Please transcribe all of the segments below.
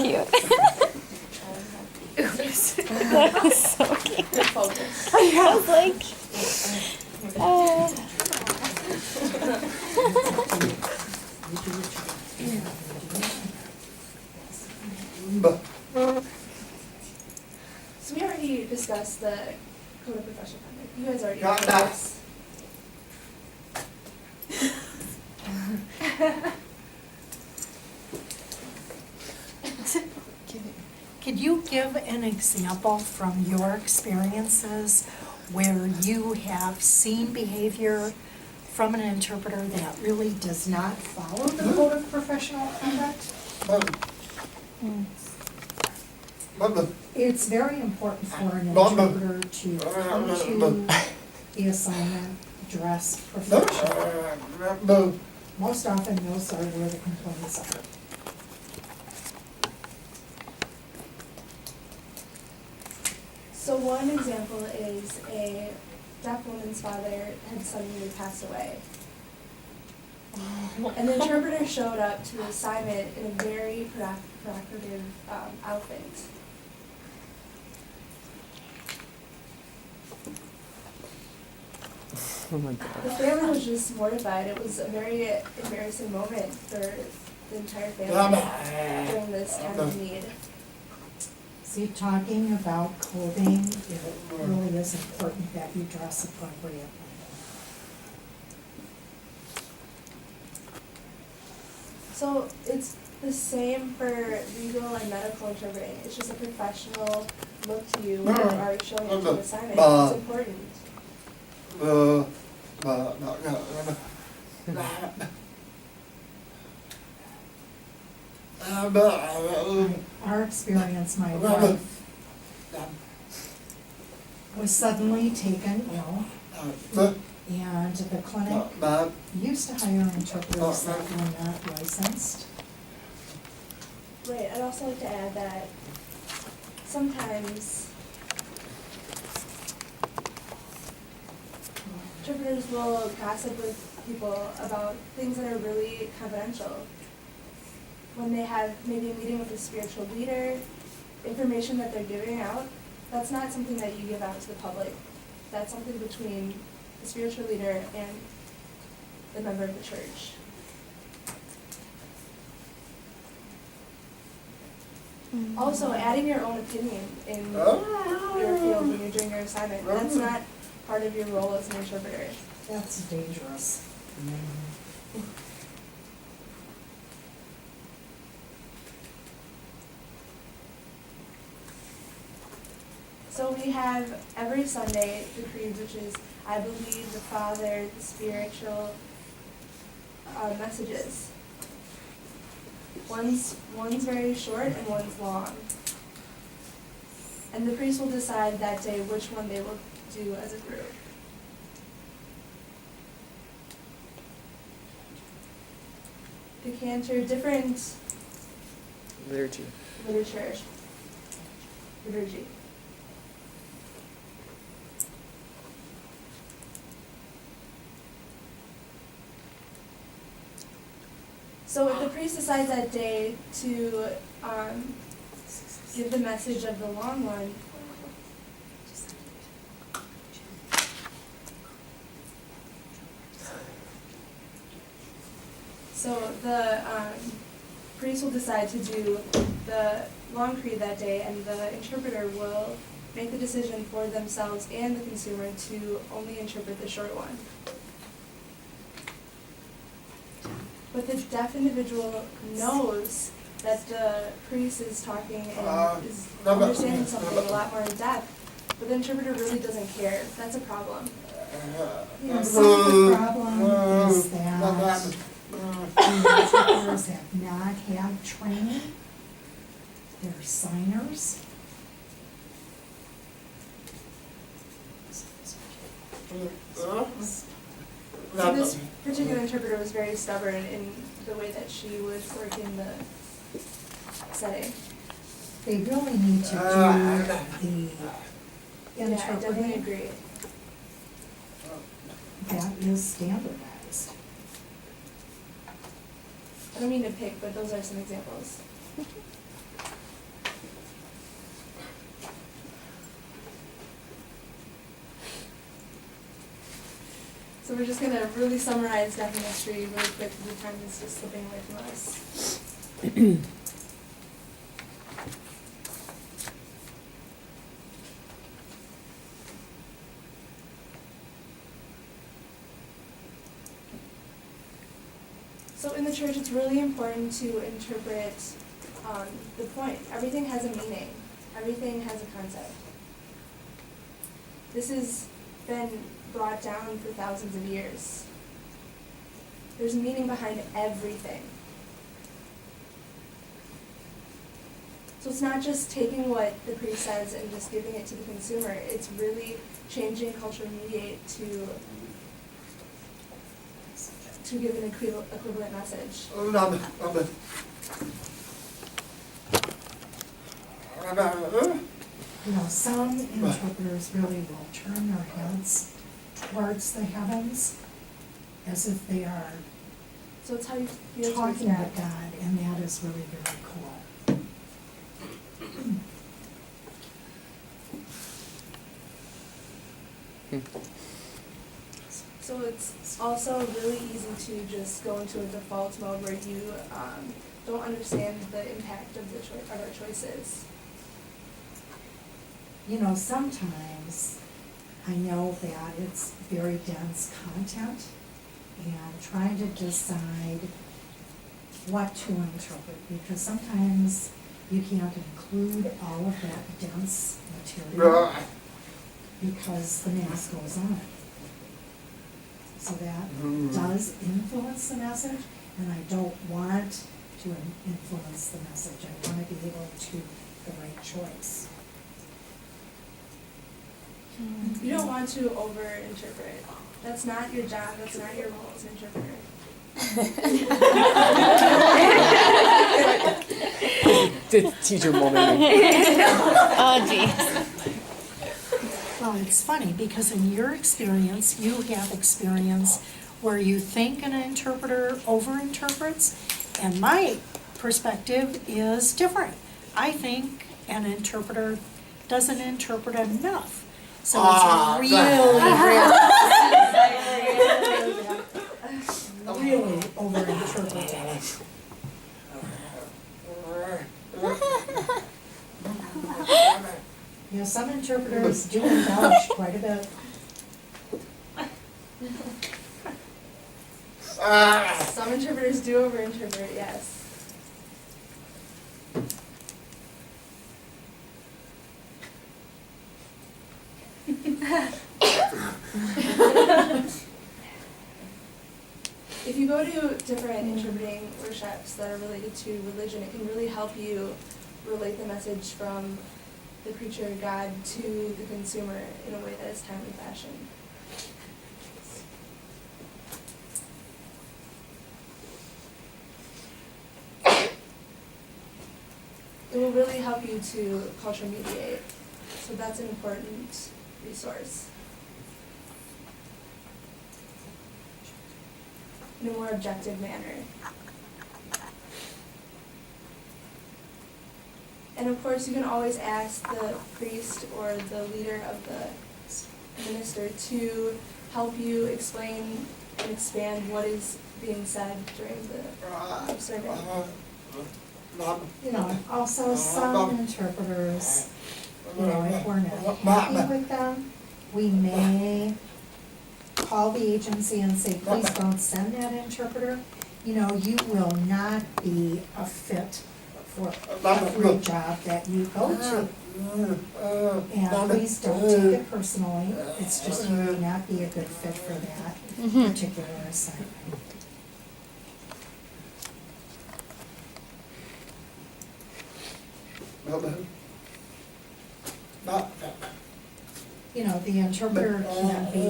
cute. That was so cute. I was like, So we already discussed the code of professional conduct. You guys already Got know that. this. Could you give an example from your experiences where you have seen behavior from an interpreter that really does not follow the code of professional conduct? It's very important for an interpreter to come to the assignment dressed professionally. Most often those are where the complaints are. So one example is a deaf woman's father had suddenly passed away. And the interpreter showed up to the assignment in a very provocative outfit. oh my god. The family was just mortified. It was a very embarrassing moment for the entire family during this time of need. See, talking about clothing, it really is important that you dress appropriately. So it's the same for legal and medical interpreting. It's just a professional look to you when you're already showing up to an assignment. It's important. Our experience, my wife was suddenly taken ill, and the clinic used to hire interpreters that were not licensed. Right, I'd also like to add that sometimes interpreters will gossip with people about things that are really confidential. When they have maybe a meeting with a spiritual leader, information that they're giving out, that's not something that you give out to the public. That's something between the spiritual leader and the member of the church. Also, adding your own opinion in your field when you're doing your assignment, that's not part of your role as an interpreter. That's dangerous. So we have every Sunday the creeds, which is, I believe the Father, the spiritual messages. One's very short and one's long. And the priest will decide that day which one they will do as a group. The cantor, different Liturgy. Liturgy. So if the priest decides that day to give the message of the long one, so the priest will decide to do the long creed that day, and the interpreter will make the decision for themselves and the consumer to only interpret the short one. But the deaf individual knows that the priest is talking and is understanding something a lot more in depth, but the interpreter really doesn't care. That's a problem. Yeah, some of the problem is that the interpreters have not had training. They're signers. So this particular interpreter was very stubborn in the way that she would work in the setting. They really need to do the Yeah, I definitely interpreting agree. that is standardized. I don't mean to pick, but those are some examples. So we're just gonna really summarize death and history really quick because the time is just slipping away from us. So in the church, it's really important to interpret the point. Everything has a meaning. Everything has a concept. This has been brought down for thousands of years. There's meaning behind everything. So it's not just taking what the priest says and just giving it to the consumer. It's really changing culture mediate to give an equivalent message. You know, some interpreters really will turn their heads towards the heavens as if they are So it's how you feel towards talking to God. God, and that is really very cool. So it's also really easy to just go into a default mode where you don't understand the impact of of our choices. You know, sometimes I know that it's very dense content, and trying to decide what to interpret, because sometimes you can't include all of that dense material because the mass goes on. So that does influence the message, and I don't want to influence the message. I want to be able to make the right choice. You don't want to over-interpret. That's not your job, that's not your role as an interpreter. The teacher moment. Oh, geez. Well, it's funny, because in your experience, you have experience where you think an interpreter over-interprets, and my perspective is different. I think an interpreter doesn't interpret enough. So it's really over-interpreted. You know, some interpreters do embellish quite a bit. Some interpreters do over-interpret, yes. If you go to different interpreting workshops that are related to religion, it can really help you relate the message from the preacher God to the consumer in a way that is timely fashion. It will really help you to culture mediate, so that's an important resource. In a more objective manner. And of course, you can always ask the priest or the leader of the minister to help you explain and expand what is being said during the sermon. You know, also some interpreters, you know, if we're not happy with them, we may call the agency and say, please don't send that interpreter. You know, you will not be a fit for every job that you go to. And please don't take it personally, it's just you may not be a good fit for that particular assignment. You know, the interpreter can be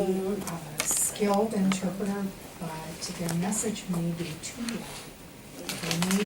a skilled interpreter, but their message may be too loud. They may